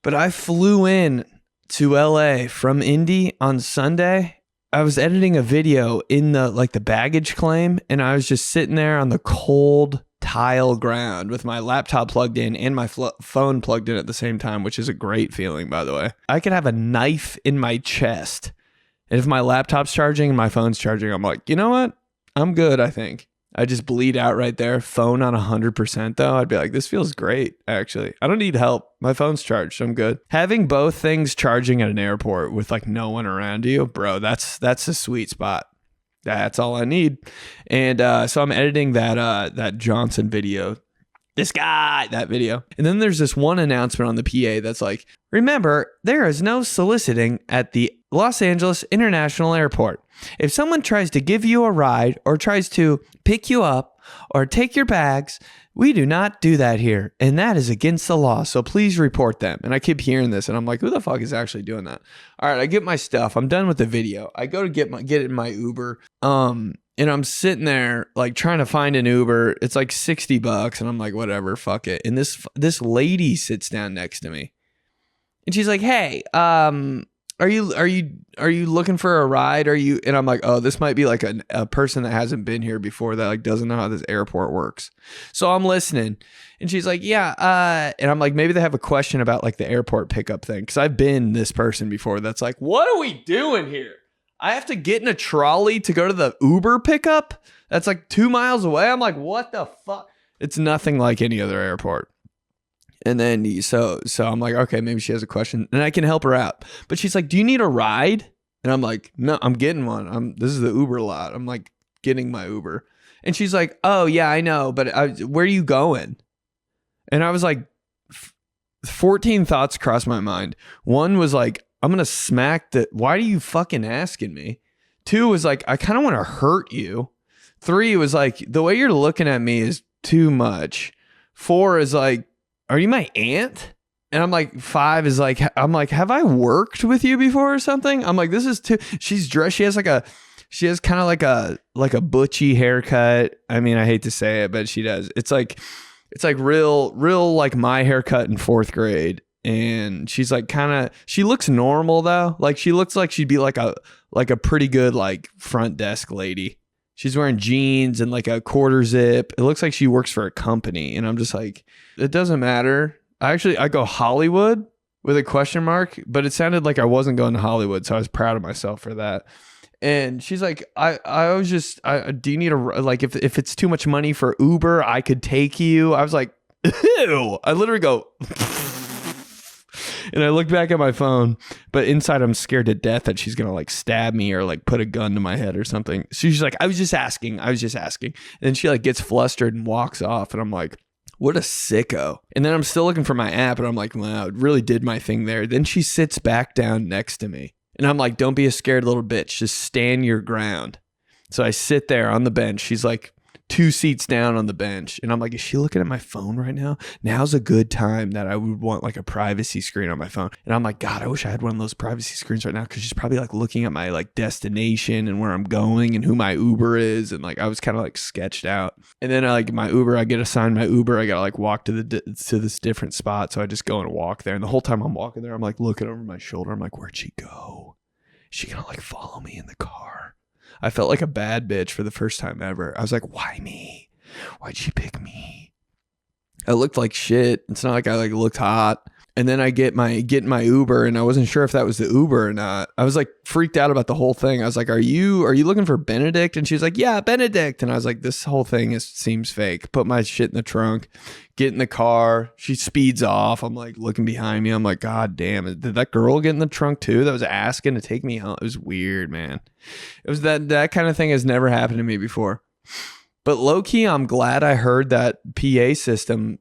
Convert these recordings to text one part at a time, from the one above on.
But I flew in to LA from Indy on Sunday. I was editing a video in the baggage claim, and I was just sitting there on the cold tile ground with my laptop plugged in and my phone plugged in at the same time, which is a great feeling, by the way. I could have a knife in my chest, and if my laptop's charging and my phone's charging, I'm like, you know what? I'm good, I think. I just bleed out right there. Phone on 100% though. I'd be like, this feels great, actually. I don't need help. My phone's charged. I'm good. Having both things charging at an airport with like no one around you, bro, that's a sweet spot. That's all I need. And so I'm editing that Johnson video. That video. And then there's this one announcement on the PA that's like, remember, there is no soliciting at the Los Angeles International Airport. If someone tries to give you a ride or tries to pick you up or take your bags, we do not do that here. And that is against the law. So please report them. And I keep hearing this and I'm like, who the fuck is actually doing that? All right, I get my stuff. I'm done with the video. I go to get in my Uber. And I'm sitting there like trying to find an Uber. It's like $60 and I'm like, whatever, fuck it. And this lady sits down next to me. And she's like, "Hey, are you looking for a ride? And I'm like, oh, this might be like a person that hasn't been here before that like doesn't know how this airport works. So I'm listening. And she's like, yeah, and I'm like, maybe they have a question about like the airport pickup thing. Cause I've been this person before that's like, what are we doing here? I have to get in a trolley to go to the Uber pickup? That's like 2 miles away. I'm like, what the fuck? It's nothing like any other airport. And then so I'm like, okay, maybe she has a question and I can help her out. But she's like, do you need a ride? And I'm like, no, I'm getting one. This is the Uber lot. I'm like getting my Uber. And she's like, oh yeah, I know, but where are you going? And I was like, 14 thoughts crossed my mind. One was like, I'm going to smack the, why are you fucking asking me? 2 was like, I kind of want to hurt you. 3 was like, the way you're looking at me is too much. 4 is like, are you my aunt? And I'm like, 5 is like, I'm like, have I worked with you before or something? I'm like, this is too, she's dressed, she has kind of like a butchy haircut. I mean, I hate to say it, but she does. It's like real like my haircut in 4th grade. And she's like she looks normal though. Like she looks like she'd be like a pretty good like front desk lady. She's wearing jeans and like a quarter zip. It looks like she works for a company. And I'm just like, it doesn't matter. I go Hollywood with a question mark, but it sounded like I wasn't going to Hollywood. So I was proud of myself for that. And she's like, do you need like, if it's too much money for Uber, I could take you. I was like, ew. I literally go, and I look back at my phone, but inside I'm scared to death that she's going to like stab me or like put a gun to my head or something. So she's like, I was just asking. And then she like gets flustered and walks off. And I'm like, what a sicko. And then I'm still looking for my app and I'm like, wow, it really did my thing there. Then she sits back down next to me and I'm like, don't be a scared little bitch. Just stand your ground. So I sit there on the bench. She's like 2 seats down on the bench. And I'm like, is she looking at my phone right now? Now's a good time that I would want like a privacy screen on my phone. And I'm like, God, I wish I had one of those privacy screens right now. Cause she's probably like looking at my like destination and where I'm going and who my Uber is. And like, I was kind of like sketched out. And then I get assigned my Uber. I got to like walk to this different spot. So I just go and walk there. And the whole time I'm walking there, I'm like looking over my shoulder. I'm like, where'd she go? Is she gonna like follow me in the car? I felt like a bad bitch for the first time ever. I was like, why me? Why'd she pick me? I looked like shit. It's not like I like looked hot. And then I get my Uber and I wasn't sure if that was the Uber or not. I was like freaked out about the whole thing. I was like, are you looking for Benedict? And she's like, yeah, Benedict. And I was like, this whole thing seems fake. Put my shit in the trunk, get in the car. She speeds off. I'm like looking behind me. I'm like, God damn it. Did that girl get in the trunk too? That was asking to take me home. It was weird, man. It was that kind of thing has never happened to me before. But low key, I'm glad I heard that PA system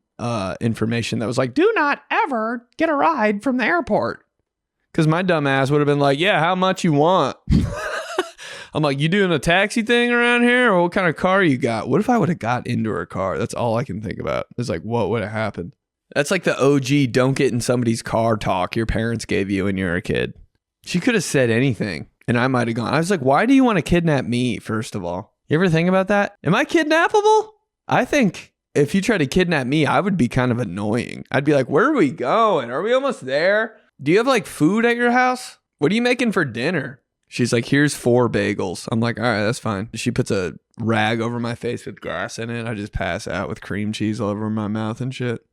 information that was like, do not ever get a ride from the airport. Because my dumb ass would have been like, yeah, how much you want? I'm like, you doing a taxi thing around here? Or what kind of car you got? What if I would have got into her car? That's all I can think about. It's like, what would have happened? That's like the OG don't get in somebody's car talk your parents gave you when you were a kid. She could have said anything and I might have gone. I was like, why do you want to kidnap me, first of all? You ever think about that? Am I kidnappable? I think if you try to kidnap me, I would be kind of annoying. I'd be like, where are we going? Are we almost there? Do you have like food at your house? What are you making for dinner? She's like, here's 4 bagels. I'm like, all right, that's fine. She puts a rag over my face with grass in it. I just pass out with cream cheese all over my mouth and shit.